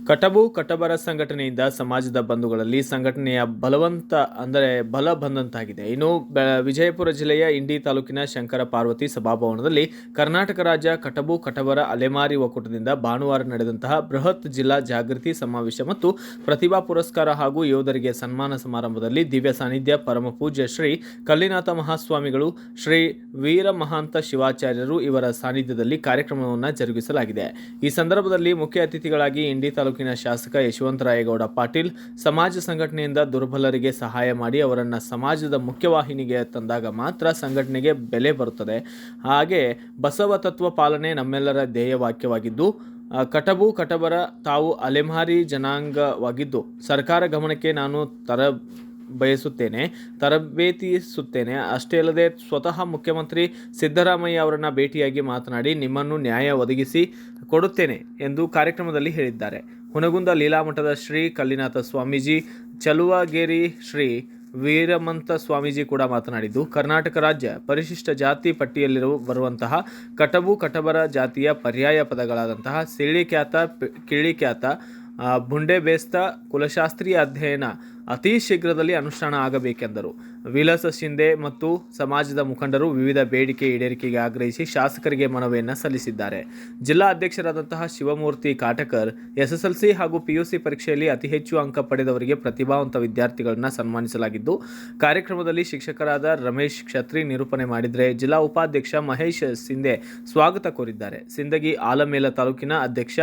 ಕಟಬು ಕಟಬರ ಸಂಘಟನೆಯಿಂದ ಸಮಾಜದ ಬಂಧುಗಳಲ್ಲಿ ಸಂಘಟನೆಯ ಬಲ ಬಂದಂತಾಗಿದೆ. ಇನ್ನು ವಿಜಯಪುರ ಜಿಲ್ಲೆಯ ಇಂಡಿ ತಾಲೂಕಿನ ಶಂಕರ ಪಾರ್ವತಿ ಸಭಾಭವನದಲ್ಲಿ ಕರ್ನಾಟಕ ರಾಜ್ಯ ಕಟಬು ಕಟಬರ ಅಲೆಮಾರಿ ಒಕ್ಕೂಟದಿಂದ ಭಾನುವಾರ ನಡೆದಂತಹ ಬೃಹತ್ ಜಿಲ್ಲಾ ಜಾಗೃತಿ ಸಮಾವೇಶ ಮತ್ತು ಪ್ರತಿಭಾ ಪುರಸ್ಕಾರ ಹಾಗೂ ಯೋಧರಿಗೆ ಸನ್ಮಾನ ಸಮಾರಂಭದಲ್ಲಿ ದಿವ್ಯ ಸಾನ್ನಿಧ್ಯ ಪರಮ ಪೂಜ್ಯ ಶ್ರೀ ಕಲ್ಲಿನಾಥ ಮಹಾಸ್ವಾಮಿಗಳು, ಶ್ರೀ ವೀರ ಮಹಾಂತ ಶಿವಾಚಾರ್ಯರು ಇವರ ಸಾನ್ನಿಧ್ಯದಲ್ಲಿ ಕಾರ್ಯಕ್ರಮವನ್ನು ಜರುಗಿಸಲಾಗಿದೆ. ಈ ಸಂದರ್ಭದಲ್ಲಿ ಮುಖ್ಯ ಅತಿಥಿಗಳಾಗಿ ಇಂಡಿ ತಾಲೂಕಿನ ಶಾಸಕ ಯಶವಂತರಾಯಗೌಡ ಪಾಟೀಲ್, ಸಮಾಜ ಸಂಘಟನೆಯಿಂದ ದುರ್ಬಲರಿಗೆ ಸಹಾಯ ಮಾಡಿ ಅವರನ್ನು ಸಮಾಜದ ಮುಖ್ಯವಾಹಿನಿಗೆ ತಂದಾಗ ಮಾತ್ರ ಸಂಘಟನೆಗೆ ಬೆಲೆ ಬರುತ್ತದೆ. ಹಾಗೆ ಬಸವ ತತ್ವ ಪಾಲನೆ ನಮ್ಮೆಲ್ಲರ ಧ್ಯೇಯವಾಕ್ಯವಾಗಿದ್ದು, ಕಟಬು ಕಟಬರ ತಾವು ಅಲೆಮಾರಿ ಜನಾಂಗವಾಗಿದ್ದು ಸರ್ಕಾರ ಗಮನಕ್ಕೆ ನಾನು ತರಬೇತಿಸುತ್ತೇನೆ. ಅಷ್ಟೇ ಅಲ್ಲದೆ ಸ್ವತಃ ಮುಖ್ಯಮಂತ್ರಿ ಸಿದ್ದರಾಮಯ್ಯ ಅವರನ್ನ ಭೇಟಿಯಾಗಿ ಮಾತನಾಡಿ ನಿಮ್ಮನ್ನು ನ್ಯಾಯ ಒದಗಿಸಿ ಕೊಡುತ್ತೇನೆ ಎಂದು ಕಾರ್ಯಕ್ರಮದಲ್ಲಿ ಹೇಳಿದ್ದಾರೆ. ಹುನಗುಂದ ಲೀಲಾಮಠದ ಶ್ರೀ ಕಲ್ಲಿನಾಥ ಸ್ವಾಮೀಜಿ, ಚಲುವಗೇರಿ ಶ್ರೀ ವೀರಮಂತ ಸ್ವಾಮೀಜಿ ಕೂಡ ಮಾತನಾಡಿದ್ದು, ಕರ್ನಾಟಕ ರಾಜ್ಯ ಪರಿಶಿಷ್ಟ ಜಾತಿ ಪಟ್ಟಿಯಲ್ಲಿ ಬರುವಂತಹ ಕಟಬು ಕಟಬರ ಜಾತಿಯ ಪರ್ಯಾಯ ಪದಗಳಾದಂತಹ ಸಿಳಿಕ್ಯಾತ, ಕಿಳಿಕ್ಯಾತ, ಬುಂಡೆಬೇಸ್ತ, ಕುಲಶಾಸ್ತ್ರೀಯ ಅಧ್ಯಯನ ಅತಿ ಶೀಘ್ರದಲ್ಲಿ ಅನುಷ್ಠಾನ ಆಗಬೇಕೆಂದರು. ವಿಲಾಸ ಶಿಂದೆ ಮತ್ತು ಸಮಾಜದ ಮುಖಂಡರು ವಿವಿಧ ಬೇಡಿಕೆ ಈಡೇರಿಕೆಗೆ ಆಗ್ರಹಿಸಿ ಶಾಸಕರಿಗೆ ಮನವಿಯನ್ನು ಸಲ್ಲಿಸಿದ್ದಾರೆ. ಜಿಲ್ಲಾ ಅಧ್ಯಕ್ಷರಾದಂತಹ ಶಿವಮೂರ್ತಿ ಕಾಟಕರ್, ಎಸ್ಎಸ್ಎಲ್ಸಿ ಹಾಗೂ ಪಿಯುಸಿ ಪರೀಕ್ಷೆಯಲ್ಲಿ ಅತಿ ಹೆಚ್ಚು ಅಂಕ ಪಡೆದವರಿಗೆ ಪ್ರತಿಭಾವಂತ ವಿದ್ಯಾರ್ಥಿಗಳನ್ನು ಸನ್ಮಾನಿಸಲಾಗಿದ್ದು, ಕಾರ್ಯಕ್ರಮದಲ್ಲಿ ಶಿಕ್ಷಕರಾದ ರಮೇಶ್ ಕ್ಷತ್ರಿ ನಿರೂಪಣೆ ಮಾಡಿದರೆ, ಜಿಲ್ಲಾ ಉಪಾಧ್ಯಕ್ಷ ಮಹೇಶ್ ಸಿಂಧೆ ಸ್ವಾಗತ ಕೋರಿದ್ದಾರೆ. ಸಿಂದಗಿ ಆಲಮೇಲ ತಾಲೂಕಿನ ಅಧ್ಯಕ್ಷ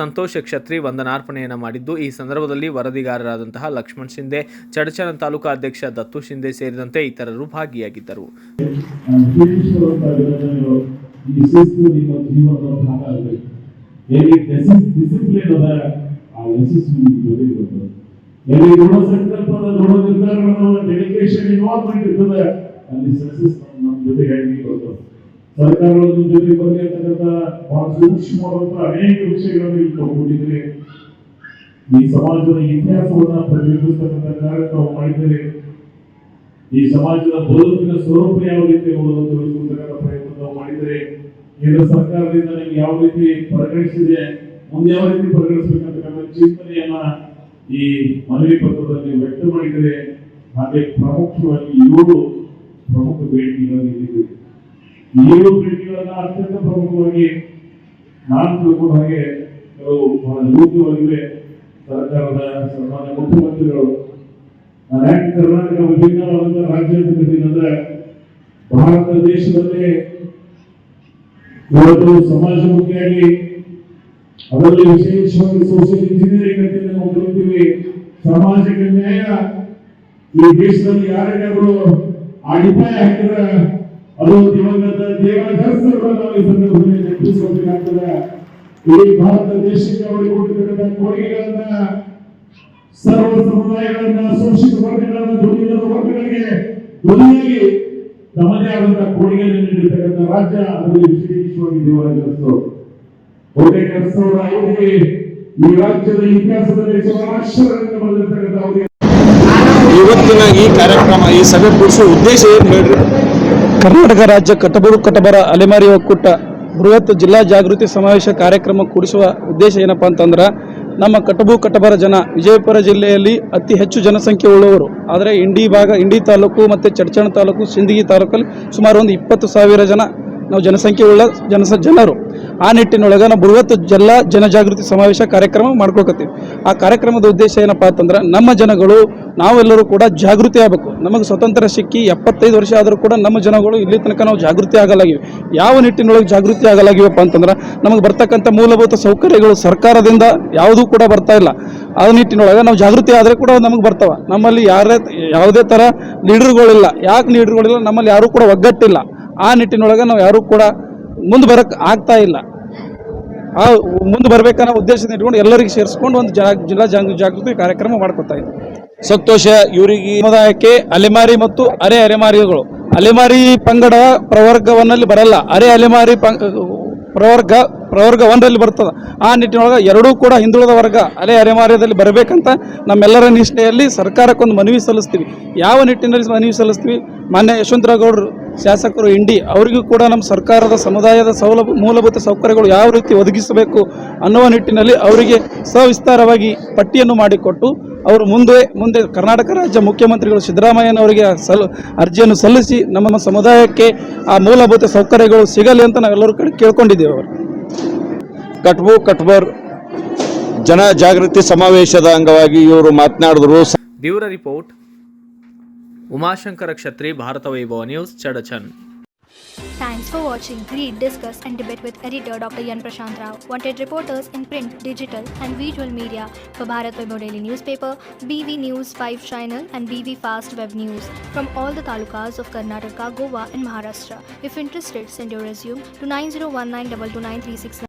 ಸಂತೋಷ್ ಕ್ಷತ್ರಿ ವಂದನಾರ್ಪಣೆಯನ್ನು ಮಾಡಿದ್ದು, ಈ ಸಂದರ್ಭದಲ್ಲಿ ವರದಿಗಾರರಾದಂತಹ ಲಕ್ಷ್ಮಣ್ ಶಿಂದೆ, ಚಡಚಣ ತಾಲೂಕಾ ಅಧ್ಯಕ್ಷ ದತ್ತು ಶಿಂದೆ ಸೇರಿದಂತೆ ಇತರರು ಭಾಗಿಯಾಗಿದ್ದರು. ಸರ್ಕಾರದ ಜೊತೆ ಬರಲಿರ್ತಕ್ಕಂಥ ಬಹಳ ಸೂಕ್ಷ್ಮವಾದಂತಹ ಅನೇಕ ವಿಷಯಗಳನ್ನು ಇಟ್ಟುಕೊಂಡಿದ್ರೆ ಈ ಸಮಾಜದ ಇತಿಹಾಸವನ್ನ ಪ್ರತಿಬಿಂಬಿಸ್ತಕ್ಕಂಥ ಕಾರ್ಯಕ್ರಮ ಮಾಡಿದರೆ, ಈ ಸಮಾಜದ ಬದುಕಿನ ಸ್ವರೂಪ ಯಾವ ರೀತಿ ತಿಳಿಸಿಕೊಳ್ತಕ್ಕಂಥ ಪ್ರಯತ್ನ ನಾವು ಮಾಡಿದರೆ, ಕೇಂದ್ರ ಸರ್ಕಾರದಿಂದ ನಮಗೆ ಯಾವ ರೀತಿ ಪರಿಗಣಿಸಿದೆ, ಮುಂದೆ ಯಾವ ರೀತಿ ಪರಿಗಣಿಸಬೇಕಂತಕ್ಕಂಥ ಚಿಂತನೆಯನ್ನ ಈ ಮನವಿ ಪತ್ರದಲ್ಲಿ ವ್ಯಕ್ತ ಮಾಡಿದರೆ, ಹಾಗೆ ಪ್ರಮುಖವಾಗಿ 7 ಪ್ರಮುಖ ಬೇಡಿಕೆಗಳನ್ನು ಇಟ್ಟಿದ್ದೇವೆ. 7 ಬೇಡಿಕೆಗಳನ್ನ ಅತ್ಯಂತ ಪ್ರಮುಖವಾಗಿ ನಾನು ತಿಳ್ಕೊಂಡ ಹಾಗೆ ಕೆಲವು ಬಹಳ ಯೋಗ್ಯವಾಗಿವೆ. ಸರ್ಕಾರದ ಸನ್ಮಾನ್ಯ ಮುಖ್ಯಮಂತ್ರಿಗಳು ಕರ್ನಾಟಕ ವಿಭಿನ್ನವಾದ ರಾಜ್ಯ ಅಂದ್ರೆ ಭಾರತ ದೇಶದಲ್ಲಿ ಇವತ್ತು ಸಮಾಜಮುಖಿಯಾಗಿ ಅದರಲ್ಲಿ ವಿಶೇಷವಾಗಿ ಸೋಷಿಯಲ್ ಇಂಜಿನಿಯರಿಂಗ್ ಅಂತ ನಾವು ಕರಿತೀವಿ. ಸಾಮಾಜಿಕ ನ್ಯಾಯ ಈ ದೇಶದಲ್ಲಿ ಯಾರಿಗಾದ್ರೂ ಅಡಿಪಾಯ ಹಾಕಿದ್ರೆ ಅದು ದಿವಂಗತ ದೇವದಾಸರು ನಾವು ಈ ಸಂದರ್ಭದಲ್ಲಿ ನೆನಪಿಸಬೇಕಾಗ್ತದೆ. ಇಡೀ ಭಾರತ ದೇಶಕ್ಕೆ ಅವರಿಗೆ ಕೊಟ್ಟಿರ್ತಕ್ಕಂಥ ಕೊಡುಗೆಗಳನ್ನ, ಸರ್ವ ಸಮುದಾಯಗಳನ್ನ, ಶೋಷಿತ ವರ್ಗಗಳನ್ನ, ದುಡಿದ ವರ್ಗಗಳಿಗೆ ಧ್ವನಿಯಾಗಿ ತಮ್ಮದೇ ಆದಂತಹ ಕೊಡುಗೆಯನ್ನು ನೀಡಿರ್ತಕ್ಕಂಥ ರಾಜ್ಯ, ಅದರಲ್ಲಿ ವಿಶೇಷವಾಗಿ ದೇವರಾಜರು ಬಹುತೇಕ ಅವರಿಗೆ ಈ ರಾಜ್ಯದ ಇತಿಹಾಸದಲ್ಲಿ ಅಕ್ಷರಗಳಿಂದ ಬಂದಿರತಕ್ಕಂಥ ಅವರಿಗೆ ಇವತ್ತಿನ ಈ ಕಾರ್ಯಕ್ರಮ, ಈ ಸಭೆ ಕೂಡಿಸುವ ಉದ್ದೇಶ ಏನು ಹೇಳ್ರಿ? ಕರ್ನಾಟಕ ರಾಜ್ಯ ಕಟಬು ಕಟಬರ ಅಲೆಮಾರಿ ಒಕ್ಕೂಟ ಬೃಹತ್ ಜಿಲ್ಲಾ ಜಾಗೃತಿ ಸಮಾವೇಶ ಕಾರ್ಯಕ್ರಮ ಕೂಡಿಸುವ ಉದ್ದೇಶ ಏನಪ್ಪಾ ಅಂತಂದ್ರೆ, ನಮ್ಮ ಕಟಬು ಕಟಬರ ಜನ ವಿಜಯಪುರ ಜಿಲ್ಲೆಯಲ್ಲಿ ಅತಿ ಹೆಚ್ಚು ಜನಸಂಖ್ಯೆ ಉಳ್ಳವರು. ಆದರೆ ಇಂಡಿ ತಾಲೂಕು ಮತ್ತು ಚಡಚಣ ತಾಲೂಕು, ಸಿಂದಗಿ ತಾಲೂಕಲ್ಲಿ ಸುಮಾರು ಒಂದು 20,000 ಜನ ನಾವು ಜನಸಂಖ್ಯೆ ಉಳ್ಳ ಜನರು. ಆ ನಿಟ್ಟಿನೊಳಗೆ ನಾವು ಬೃಹತ್ ಜಿಲ್ಲಾ ಜನಜಾಗೃತಿ ಸಮಾವೇಶ ಕಾರ್ಯಕ್ರಮ ಮಾಡ್ಕೊಳ್ತೀವಿ. ಆ ಕಾರ್ಯಕ್ರಮದ ಉದ್ದೇಶ ಏನಪ್ಪಾ ಅಂತಂದ್ರೆ, ನಮ್ಮ ಜನಗಳು ನಾವೆಲ್ಲರೂ ಕೂಡ ಜಾಗೃತಿ ಆಗಬೇಕು. ನಮಗೆ ಸ್ವತಂತ್ರ ಸಿಕ್ಕಿ 75 ವರ್ಷ ಆದರೂ ಕೂಡ ನಮ್ಮ ಜನಗಳು ಇಲ್ಲಿ ತನಕ ನಾವು ಜಾಗೃತಿ ಆಗಲಾಗಿವೆ. ಯಾವ ನಿಟ್ಟಿನೊಳಗೆ ಜಾಗೃತಿ ಆಗಲಾಗಿವಪ್ಪ ಅಂತಂದ್ರೆ, ನಮಗೆ ಬರ್ತಕ್ಕಂಥ ಮೂಲಭೂತ ಸೌಕರ್ಯಗಳು ಸರ್ಕಾರದಿಂದ ಯಾವುದೂ ಕೂಡ ಬರ್ತಾ ಇಲ್ಲ. ಆ ನಿಟ್ಟಿನೊಳಗೆ ನಾವು ಜಾಗೃತಿ ಆದರೆ ಕೂಡ ನಮಗೆ ಬರ್ತಾವ. ನಮ್ಮಲ್ಲಿ ಯಾವುದೇ ಥರ ಲೀಡರ್ಗಳಿಲ್ಲ. ಯಾಕೆ ಲೀಡರ್ಗಳಿಲ್ಲ? ನಮ್ಮಲ್ಲಿ ಯಾರೂ ಕೂಡ ಒಗ್ಗಟ್ಟಿಲ್ಲ. ಆ ನಿಟ್ಟಿನೊಳಗೆ ನಾವು ಯಾರೂ ಕೂಡ ಮುಂದೆ ಬರಕ್ಕೆ ಆಗ್ತಾ ಇಲ್ಲ. ಆ ಮುಂದೆ ಬರಬೇಕನ್ನೋ ಉದ್ದೇಶದಿಂದ ಇಟ್ಕೊಂಡು ಎಲ್ಲರಿಗೆ ಸೇರಿಸ್ಕೊಂಡು ಒಂದು ಜಿಲ್ಲಾ ಜಾಗೃತಿ ಕಾರ್ಯಕ್ರಮ ಮಾಡ್ಕೊತಾ ಇದ್ದೀವಿ. ಸಂತೋಷ. ಇವರಿಗೆ ಸಮುದಾಯಕ್ಕೆ ಅಲೆಮಾರಿ ಮತ್ತು ಅಲೆಮಾರಿಗಳು, ಅಲೆಮಾರಿ ಪಂಗಡ ಪ್ರವರ್ಗವನ್ನಲ್ಲಿ ಬರಲ್ಲ. ಅಲೆಮಾರಿ ಪ್ರವರ್ಗ ಪ್ರವರ್ಗ 1ರಲ್ಲಿ ಬರ್ತದೆ. ಆ ನಿಟ್ಟಿನೊಳಗೆ ಎರಡೂ ಕೂಡ ಹಿಂದುಳಿದ ವರ್ಗ ಅಲೆಮಾರಿಯಲ್ಲಿ ಬರಬೇಕಂತ ನಮ್ಮೆಲ್ಲರ ನಿಷ್ಠೆಯಲ್ಲಿ ಸರ್ಕಾರಕ್ಕೊಂದು ಮನವಿ ಸಲ್ಲಿಸ್ತೀವಿ. ಯಾವ ನಿಟ್ಟಿನಲ್ಲಿ ಮನವಿ ಸಲ್ಲಿಸ್ತೀವಿ? ಮಾನ್ಯ ಯಶವಂತರಾವ್ ಗೌಡರು ಶಾಸಕರು ಇಂಡಿ ಅವರಿಗೂ ಕೂಡ ನಮ್ಮ ಸರ್ಕಾರದ ಸಮುದಾಯದ ಮೂಲಭೂತ ಸೌಕರ್ಯಗಳು ಯಾವ ರೀತಿ ಒದಗಿಸಬೇಕು ಅನ್ನುವ ನಿಟ್ಟಿನಲ್ಲಿ ಅವರಿಗೆ ಸವಿಸ್ತಾರವಾಗಿ ಪಟ್ಟಿಯನ್ನು ಮಾಡಿಕೊಟ್ಟು ಅವರು ಮುಂದೆ ಕರ್ನಾಟಕ ರಾಜ್ಯ ಮುಖ್ಯಮಂತ್ರಿಗಳು ಸಿದ್ದರಾಮಯ್ಯನವರಿಗೆ ಅರ್ಜಿಯನ್ನು ಸಲ್ಲಿಸಿ ನಮ್ಮ ಸಮುದಾಯಕ್ಕೆ ಆ ಮೂಲಭೂತ ಸೌಕರ್ಯಗಳು ಸಿಗಲಿ ಅಂತ ನಾವೆಲ್ಲರೂ ಕಡೆ ಕೇಳ್ಕೊಂಡಿದ್ದೇವೆ. ಅವರು ಕಟ್ಬು ಕಟ್ಬರ್ ಜನ ಜಾಗೃತಿ ಸಮಾವೇಶದ ಅಂಗವಾಗಿ ಇವರು ಮಾತನಾಡಿದ್ರು. ಬ್ಯೂರೋ ರಿಪೋರ್ಟ್ ಉಮಾಶಂಕರ ಕ್ಷತ್ರಿ, ಭಾರತ ವೈಭವ news, ಚಡಚನ್. Thanks for watching. Read, discuss and debate with editor Dr. Yan Prashant Rao. Wanted reporters in print, digital and visual media for Bharat Vaibhav Daily Newspaper, BV News 5 Channel and BV Fast Web News from all the talukas of Karnataka, Goa and Maharashtra. If interested, send your resume to 9019229369.